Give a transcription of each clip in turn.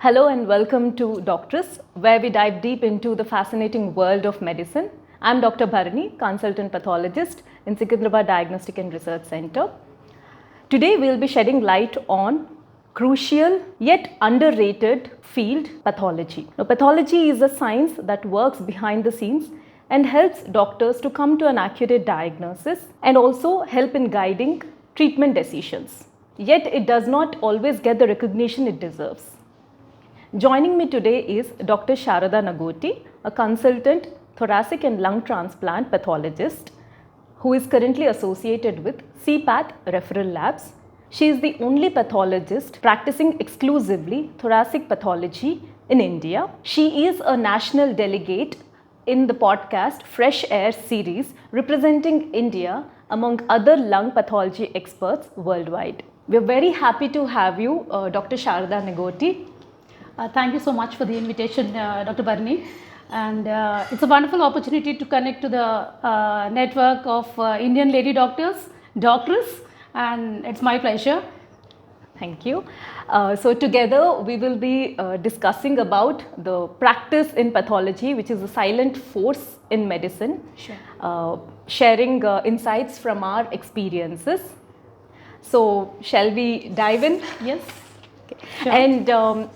Hello and welcome to Doctors, where we dive deep into the fascinating world of medicine. I'm Dr. Bharani, consultant pathologist in Secunderabad Diagnostic and Research Center. Today we'll be shedding light on crucial yet underrated field, pathology. Now, pathology is a science that works behind the scenes and helps doctors to come to an accurate diagnosis and also help in guiding treatment decisions. Yet it does not always get the recognition it deserves. Joining me today is Dr. Sharada Nagoti, a consultant thoracic and lung transplant pathologist who is currently associated with CPATH Referral Labs. She is the only pathologist practicing exclusively thoracic pathology in India. She is a national delegate in the podcast Fresh Air series representing India among other lung pathology experts worldwide. We are very happy to have you, Dr. Sharada Nagoti. Thank you so much for the invitation, Dr. Bharani. And it's a wonderful opportunity to connect to the network of Indian lady doctors, and it's my pleasure. Thank you. So together we will be discussing about the practice in pathology, which is a silent force in medicine. Sure. Sharing insights from our experiences. So shall we dive in? Yes. Okay. Sure. And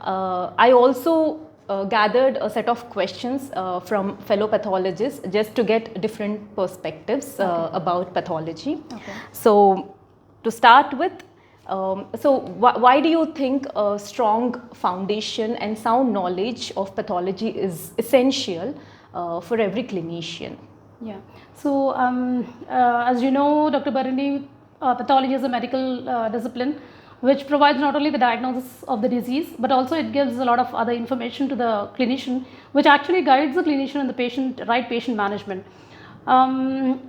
I also gathered a set of questions from fellow pathologists just to get different perspectives about pathology. Okay. So to start with, why do you think a strong foundation and sound knowledge of pathology is essential for every clinician? Yeah. So, as you know, Dr. Bharani, pathology is a medical discipline which provides not only the diagnosis of the disease, but also it gives a lot of other information to the clinician, which actually guides the clinician in the right patient management. The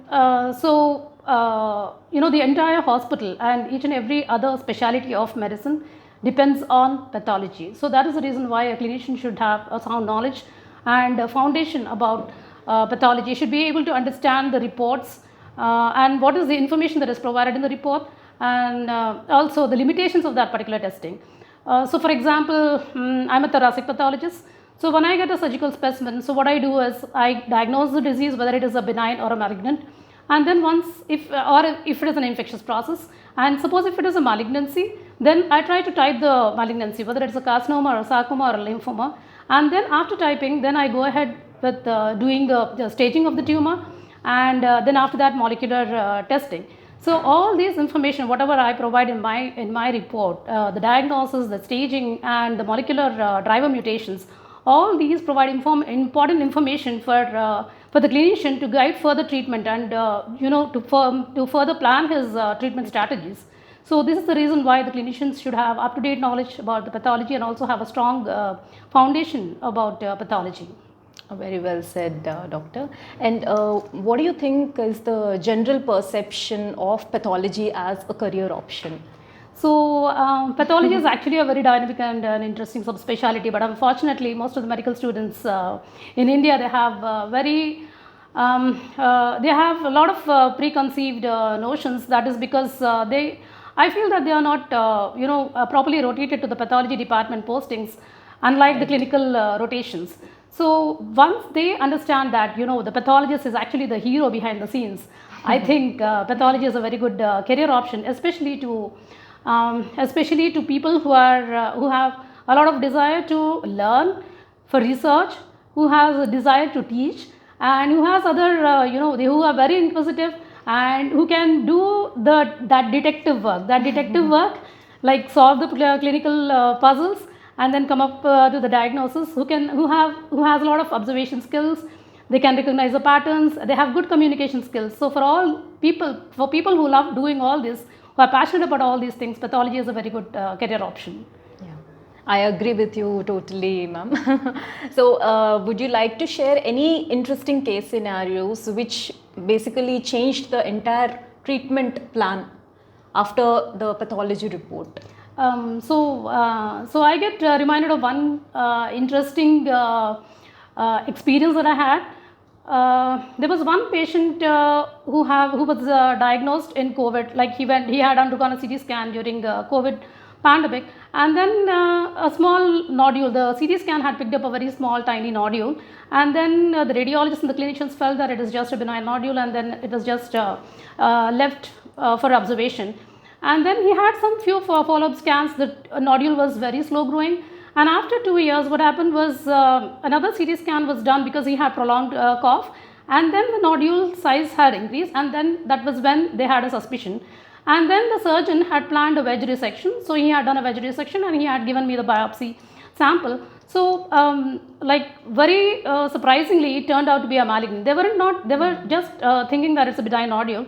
entire hospital and each and every other specialty of medicine depends on pathology. So that is the reason why a clinician should have a sound knowledge and a foundation about pathology. Should be able to understand the reports and what is the information that is provided in the report, and also the limitations of that particular testing. So for example, I'm a thoracic pathologist. So when I get a surgical specimen, so what I do is I diagnose the disease, whether it is a benign or a malignant. And then if it is an infectious process, and suppose if it is a malignancy, then I try to type the malignancy, whether it's a carcinoma or a sarcoma or a lymphoma. And then after typing, then I go ahead with doing the staging of the tumor, and then after that molecular testing. So all these information, whatever I provide in my report, the diagnosis, the staging, and the molecular driver mutations, all these provide important information for the clinician to guide further treatment and to further plan his treatment strategies. So this is the reason why the clinicians should have up-to-date knowledge about the pathology and also have a strong foundation about pathology. Very well said, doctor. And what do you think is the general perception of pathology as a career option? So pathology is actually a very dynamic and an interesting subspecialty, but unfortunately most of the medical students in India, they have they have a lot of preconceived notions. That is because I feel that they are not properly rotated to the pathology department postings, unlike the clinical rotations. So once they understand that the pathologist is actually the hero behind the scenes, I think pathology is a very good career option, especially to people who have a lot of desire to learn for research, who has a desire to teach, and who has other who are very inquisitive and who can do that detective work, like solve the clinical puzzles and then come up to the diagnosis, who has a lot of observation skills. They can recognize the patterns, they have good communication skills. So for people who love doing all this, who are passionate about all these things, pathology is a very good career option. Yeah, I agree with you totally, ma'am. So would you like to share any interesting case scenarios which basically changed the entire treatment plan after the pathology report? So I get reminded of one interesting experience that I had. There was one patient who was diagnosed in COVID. Like he had undergone a CT scan during COVID pandemic, and then a small nodule, the CT scan had picked up a very small tiny nodule, and then the radiologists and the clinicians felt that it is just a benign nodule, and then it was just left for observation. And then he had some few follow-up scans. The nodule was very slow growing, and after 2 years what happened was another CT scan was done because he had prolonged cough, and then the nodule size had increased, and then that was when they had a suspicion. And then the surgeon had planned a wedge resection, so he had done a wedge resection and he had given me the biopsy sample. So like very surprisingly it turned out to be a malignant. They were just thinking that it's a benign nodule,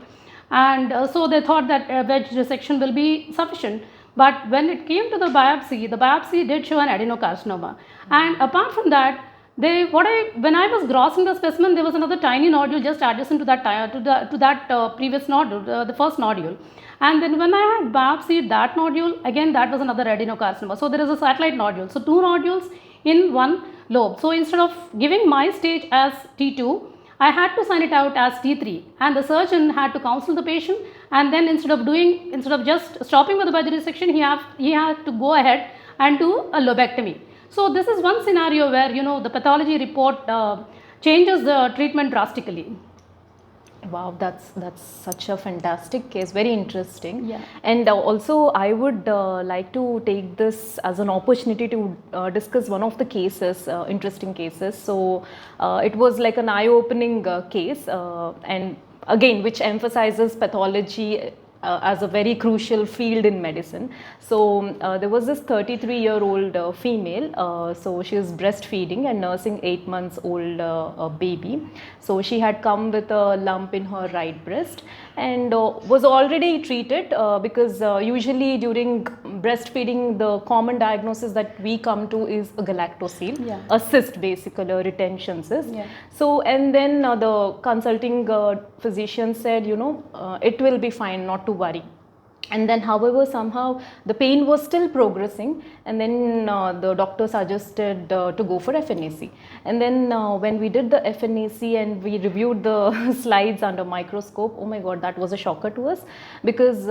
and so they thought that a wedge resection will be sufficient. But when it came to the biopsy did show an adenocarcinoma. And apart from that, when I was grossing the specimen, there was another tiny nodule just adjacent to that previous nodule, the first nodule. And then when I had biopsied that nodule, again that was another adenocarcinoma. So there is a satellite nodule. So 2 nodules in one lobe. So instead of giving my stage as T2, I had to sign it out as T3, and the surgeon had to counsel the patient, and then instead of just stopping with the wedge resection, he had to go ahead and do a lobectomy. So this is one scenario where the pathology report changes the treatment drastically. Wow, that's such a fantastic case, very interesting. Yeah. And also I would like to take this as an opportunity to discuss one of the cases, interesting cases. So it was like an eye-opening case, and again which emphasizes pathology as a very crucial field in medicine. So there was this 33-year-old female, so she was breastfeeding and nursing 8 months old baby. So she had come with a lump in her right breast and was already treated because usually during breastfeeding the common diagnosis that we come to is a galactosile, a cyst basically, a retention cyst. So and then the consulting physician said, it will be fine, not to worry. And then however somehow the pain was still progressing, and then the doctor suggested to go for FNAC. And then when we did the FNAC and we reviewed the slides under microscope, oh my god, that was a shocker to us, because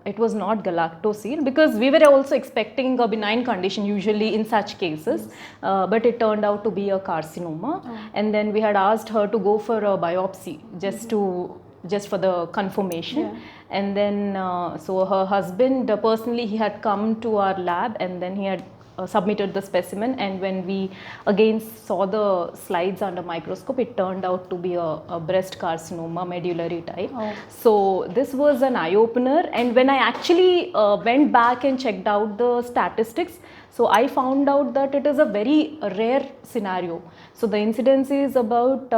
it was not galactosile, because we were also expecting a benign condition usually in such cases, but it turned out to be a carcinoma. And then we had asked her to go for a biopsy just for the confirmation. And then so her husband personally, he had come to our lab, and then he had submitted the specimen, and when we again saw the slides under microscope, it turned out to be a breast carcinoma, medullary type. So this was an eye-opener, and when I actually went back and checked out the statistics, so I found out that it is a very rare scenario. So the incidence is about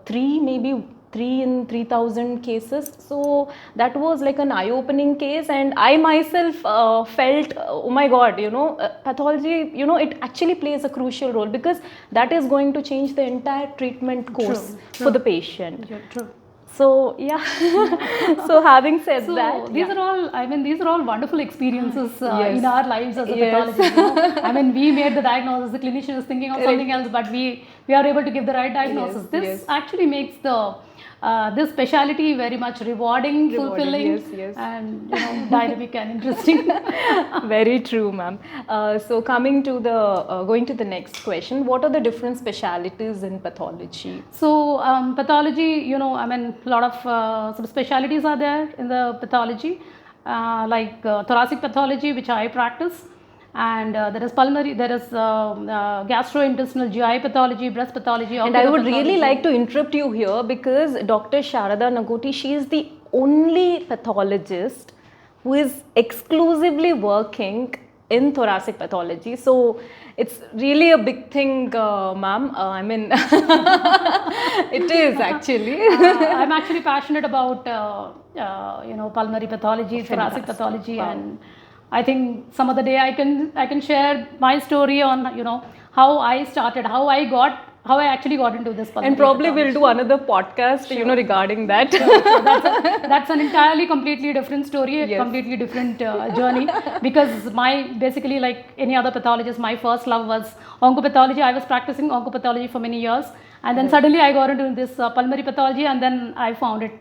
3 in 3,000 cases. So that was like an eye-opening case, and I myself felt, oh my god, pathology, it actually plays a crucial role, because that is going to change the entire treatment course for the patient. True. So yeah, so having said So that, these are all wonderful experiences in our lives as a pathologist. We made the diagnosis, the clinician is thinking of something else, but we are able to give the right diagnosis. This actually makes this specialty very much rewarding, fulfilling, and dynamic and interesting. Very true, ma'am. So coming to going to the next question, what are the different specialities in pathology? So pathology, a lot of subspecialties are there in the pathology, like thoracic pathology, which I practice. And there is pulmonary, there is gastrointestinal GI pathology, breast pathology. And I would really like to interrupt you here, because Dr. Sharada Nagoti, she is the only pathologist who is exclusively working in thoracic pathology. So it's really a big thing, ma'am. It is actually. I'm actually passionate about pulmonary pathology, thoracic pathology, and I think some other day I can share my story on how I started, how I actually got into this pulmonary. And probably we'll do another podcast, regarding that. That's an entirely completely different story, a completely different journey. Because basically like any other pathologist, my first love was oncopathology. I was practicing oncopathology for many years, and then suddenly I got into this pulmonary pathology, and then I found it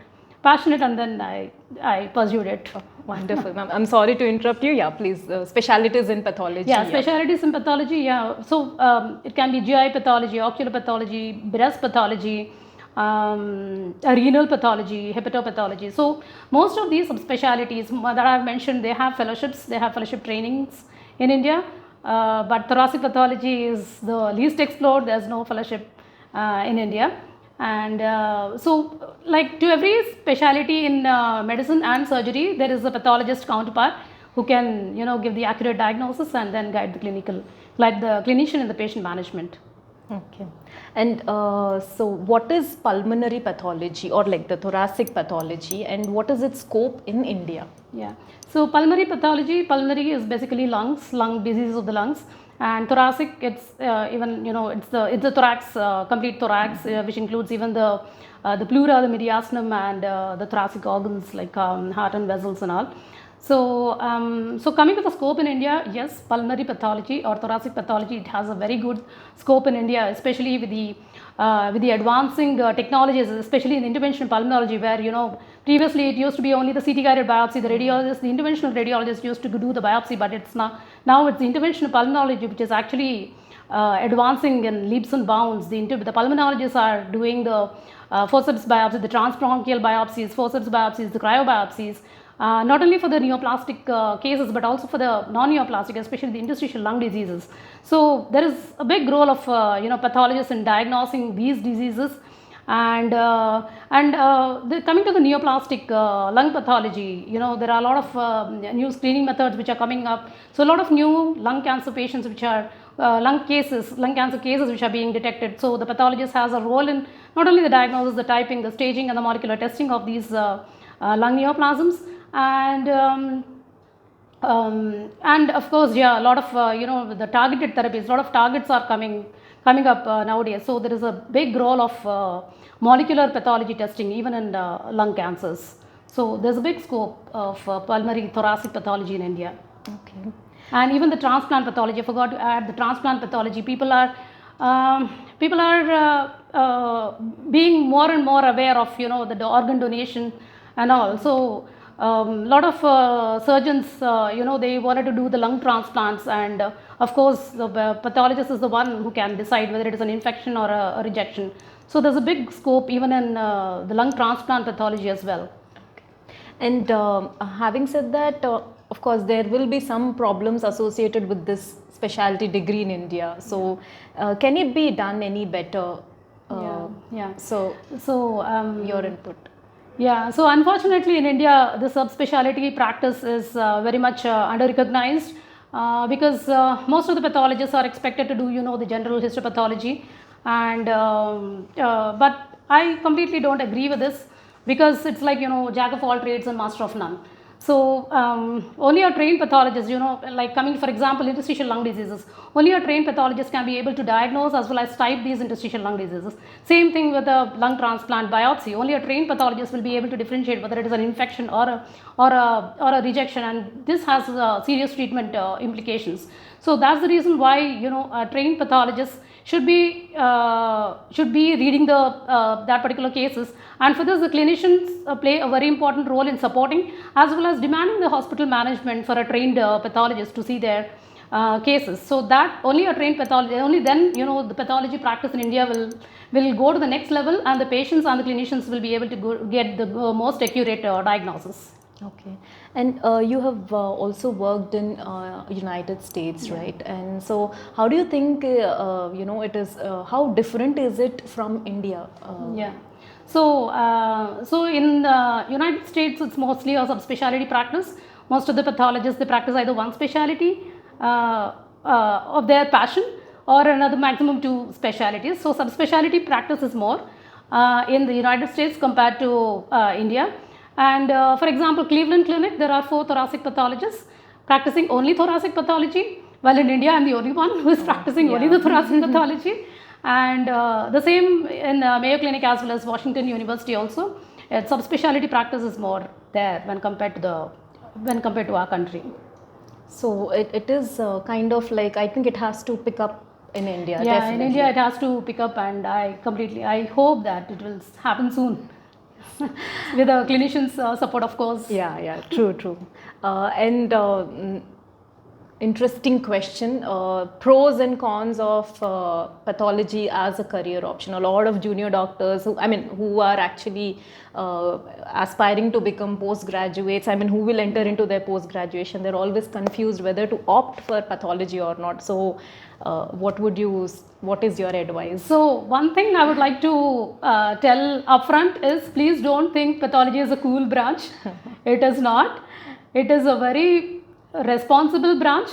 passionate, and then I pursued it. Wonderful, ma'am. I'm sorry to interrupt you. Yeah, please. Specialties in pathology. Yeah, specialties in pathology. Yeah, so it can be GI pathology, ocular pathology, breast pathology, renal pathology, hepatopathology. So most of these subspecialties that I've mentioned, they have fellowships, they have fellowship trainings in India. But thoracic pathology is the least explored. There's no fellowship in India. And so, like to every specialty in medicine and surgery, there is a pathologist counterpart who can, give the accurate diagnosis and then guide the clinician in the patient management. Okay. And so what is pulmonary pathology, or like the thoracic pathology, and what is its scope in India? Yeah. So pulmonary pathology, pulmonary is basically lungs, lung diseases of the lungs, and thoracic, it's it's the thorax, complete thorax, which includes even the pleura, the mediastinum, and the thoracic organs like heart and vessels and all. So, so coming to the scope in India, yes, pulmonary pathology or thoracic pathology, it has a very good scope in India, especially with the advancing technologies, especially in interventional pulmonology, where previously it used to be only the CT guided biopsy. The radiologist, the interventional radiologist used to do the biopsy, but it's now it's the interventional pulmonology which is actually advancing in leaps and bounds. The pulmonologists are doing the forceps biopsy, the transbronchial biopsies, forceps biopsies, the cryobiopsies. Not only for the neoplastic cases, but also for the non-neoplastic, especially the interstitial lung diseases. So there is a big role of pathologists in diagnosing these diseases, and coming to the neoplastic lung pathology, there are a lot of new screening methods which are coming up. So a lot of new lung cancer patients which are lung cancer cases which are being detected. So the pathologist has a role in not only the diagnosis, the typing, the staging, and the molecular testing of these lung neoplasms. And of course, yeah, a lot of the targeted therapies, a lot of targets are coming up nowadays. So there is a big role of molecular pathology testing even in lung cancers. So there's a big scope of pulmonary thoracic pathology in India. Okay. And even the transplant pathology, I forgot to add the transplant pathology. People are being more and more aware of the organ donation and all. So a lot of surgeons, they wanted to do the lung transplants, and of course the pathologist is the one who can decide whether it is an infection or a rejection. So there's a big scope even in the lung transplant pathology as well. And having said that, of course there will be some problems associated with this specialty degree in India. So can it be done any better? Yeah. So your input. Yeah, so unfortunately in India, the subspecialty practice is very much under-recognized because most of the pathologists are expected to do, the general histopathology, and but I completely don't agree with this, because it's like, jack of all trades and master of none. So only a trained pathologist, like coming for example interstitial lung diseases, only a trained pathologist can be able to diagnose as well as type these interstitial lung diseases. Same thing with a lung transplant biopsy, only a trained pathologist will be able to differentiate whether it is an infection or a rejection, and this has serious treatment implications. So that's the reason why a trained pathologist should be reading that particular cases, and for this the clinicians play a very important role in supporting as well as demanding the hospital management for a trained pathologist to see their cases. So that only a trained pathologist, only then the pathology practice in India will go to the next level, and the patients and the clinicians will be able to get the most accurate diagnosis. Okay, and you have also worked in United States, right? And so, how do you think it is? How different is it from India? Yeah. So in the United States, it's mostly a subspecialty practice. Most of the pathologists, they practice either one specialty of their passion, or another maximum 2 specialties. So subspecialty practice is more in the United States compared to India. And for example, Cleveland Clinic, there are 4 thoracic pathologists practicing only thoracic pathology, while in India I'm the only one who is practicing only the thoracic pathology. And the same in Mayo Clinic as well as Washington University also. Subspecialty practice is more there when compared to our country. So it is kind of like, I think it has to pick up in India. Yeah, definitely. in India it has to pick up, and I hope that it will happen soon. with the clinicians' support, of course. Yeah, true. And interesting question. Pros and cons of pathology as a career option. A lot of junior doctors who are actually aspiring to become postgraduates, who will enter into their post graduation, they're always confused whether to opt for pathology or not. So what is your advice? So one thing I would like to tell upfront is, please don't think pathology is a cool branch. It is not. It is a very responsible branch.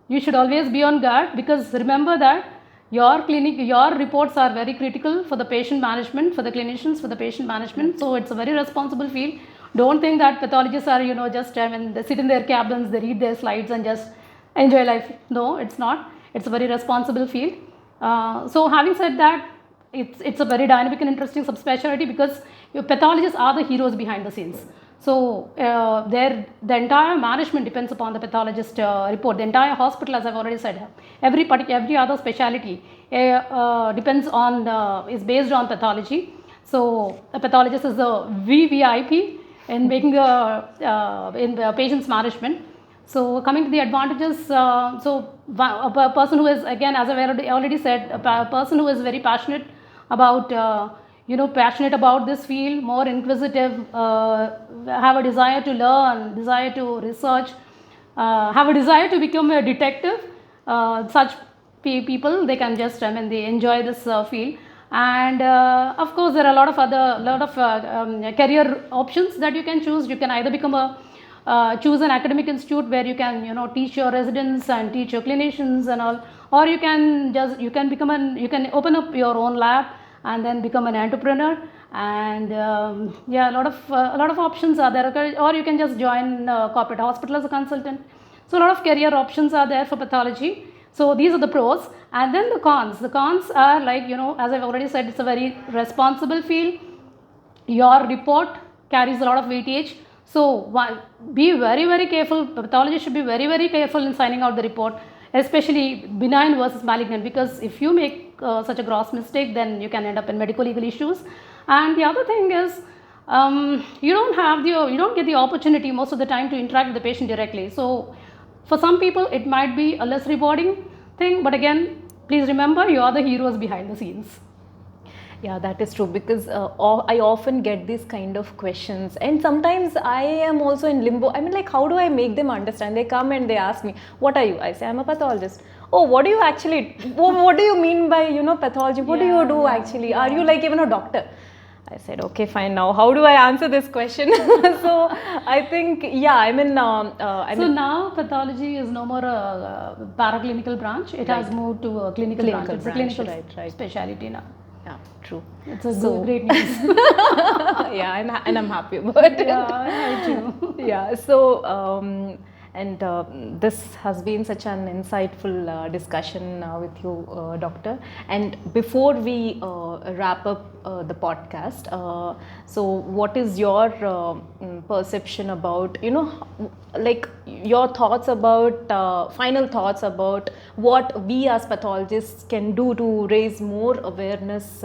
You should always be on guard, because remember that your reports are very critical for the patient management, for the clinicians, for the patient management. So it's a very responsible field. Don't think that pathologists are, just, they sit in their cabins, they read their slides and just enjoy life. No, it's not. It's a very responsible field. So having said that, it's a very dynamic and interesting subspecialty, because your pathologists are the heroes behind the scenes. So the entire management depends upon the pathologist report. The entire hospital, as I've already said, every other specialty depends on is based on pathology. So a pathologist is the VVIP in making in the patient's management. So coming to the advantages, so a person who is, again, as I've already said, a person who is very passionate about passionate about this field, more inquisitive, have a desire to learn, desire to research, have a desire to become a detective. Such people, they can just, they enjoy this field. And of course, there are a lot of career options that you can choose. You can either become choose an academic institute where you can teach your residents and teach your clinicians and all, or you can open up your own lab and then become an entrepreneur. And a lot of options are there. Or you can just join corporate hospital as a consultant. So a lot of career options are there for pathology. So these are the pros. And then the cons. The cons are, like, as I've already said, it's a very responsible field. Your report carries a lot of weightage. So be very, very careful. Pathologists should be very, very careful in signing out the report, especially benign versus malignant, because if you make such a gross mistake, then you can end up in medical legal issues. And the other thing is, you don't get the opportunity most of the time to interact with the patient directly. So for some people, it might be a less rewarding thing, but again, please remember, you are the heroes behind the scenes. Yeah, that is true, because I often get these kind of questions, and sometimes I am also in limbo. How do I make them understand? They come and they ask me, what are you? I say, I'm a pathologist. Oh, what do you actually, what do you mean by, pathology? What do you do actually? Are you like even a doctor? I said, okay, fine. Now, how do I answer this question? So I think, so now pathology is no more a paraclinical branch. It has moved to a clinical branch. It's a clinical specialty now. Yeah, true. It's a great news. Yeah, and I'm happy about it. Yeah, I too. Yeah, so this has been such an insightful discussion with you, Doctor. And before we wrap up the podcast, so what is your perception about, your thoughts about, final thoughts about what we as pathologists can do to raise more awareness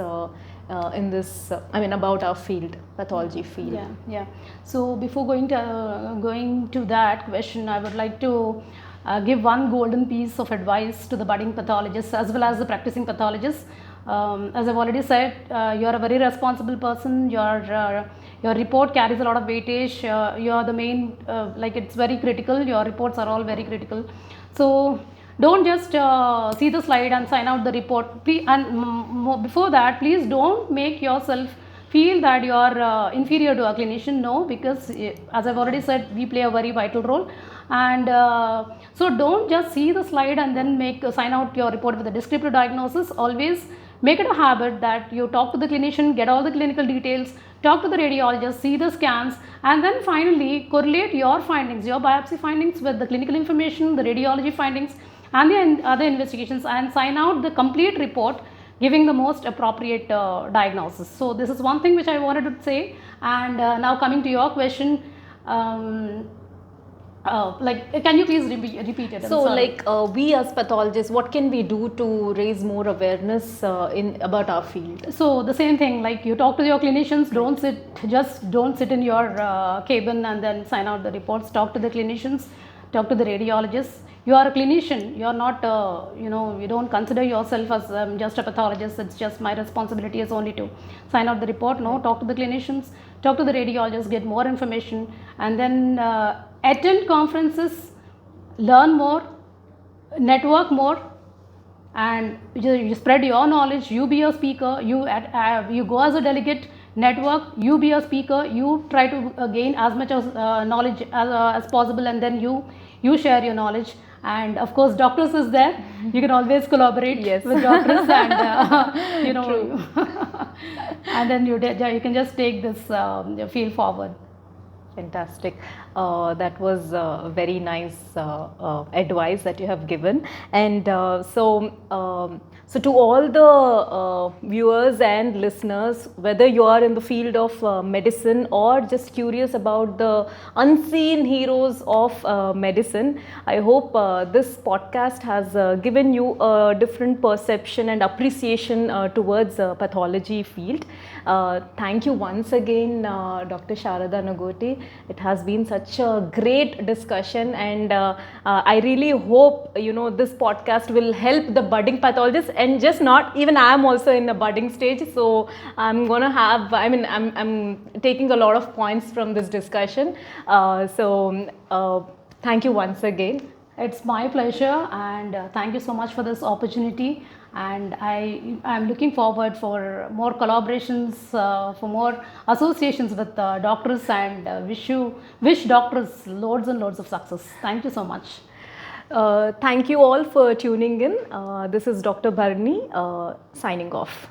in this, about our field, pathology field? Yeah. So before going to that question, I would like to give one golden piece of advice to the budding pathologists as well as the practicing pathologists. As I've already said, you're a very responsible person. Your report carries a lot of weightage. You're the main, it's very critical. Your reports are all very critical. So don't just see the slide and sign out the report. Please, and before that, please don't make yourself feel that you are inferior to a clinician. No, because as I've already said, we play a very vital role. And so don't just see the slide and then sign out your report with a descriptive diagnosis. Always make it a habit that you talk to the clinician, get all the clinical details, talk to the radiologist, see the scans, and then finally correlate your findings, your biopsy findings with the clinical information, the radiology findings, and the other investigations, and sign out the complete report giving the most appropriate diagnosis. So this is one thing which I wanted to say. And now coming to your question, Can you please repeat it? I'm So, sorry. like we as pathologists, what can we do to raise more awareness in about our field? So the same thing, like you talk to your clinicians, don't sit in your cabin and then sign out the reports. Talk to the clinicians, talk to the radiologists. You are a clinician. You are not, you don't consider yourself as just a pathologist. It's just my responsibility is only to sign out the report. No, talk to the clinicians, talk to the radiologists, get more information, and then attend conferences, learn more, network more, and you spread your knowledge. You be a speaker, you go as a delegate, network, you be a speaker, you try to gain as much as knowledge as possible, and then you share your knowledge. And of course doctors is there, you can always collaborate Yes. with doctors, and and then you can just take this field forward. Fantastic. That was very nice advice that you have given. And so to all the viewers and listeners, whether you are in the field of medicine or just curious about the unseen heroes of medicine, I hope this podcast has given you a different perception and appreciation towards pathology field. Thank you once again, Dr. Sharada Nagoti. It has been such a great discussion, and I really hope this podcast will help the budding pathologists, and just not even I am also in a budding stage, so I'm gonna have. I'm taking a lot of points from this discussion. Thank you once again. It's my pleasure, and thank you so much for this opportunity. And I'm looking forward for more collaborations, for more associations with doctors, and wish doctors loads and loads of success. Thank you so much. Thank you all for tuning in. This is Dr. Bharani signing off.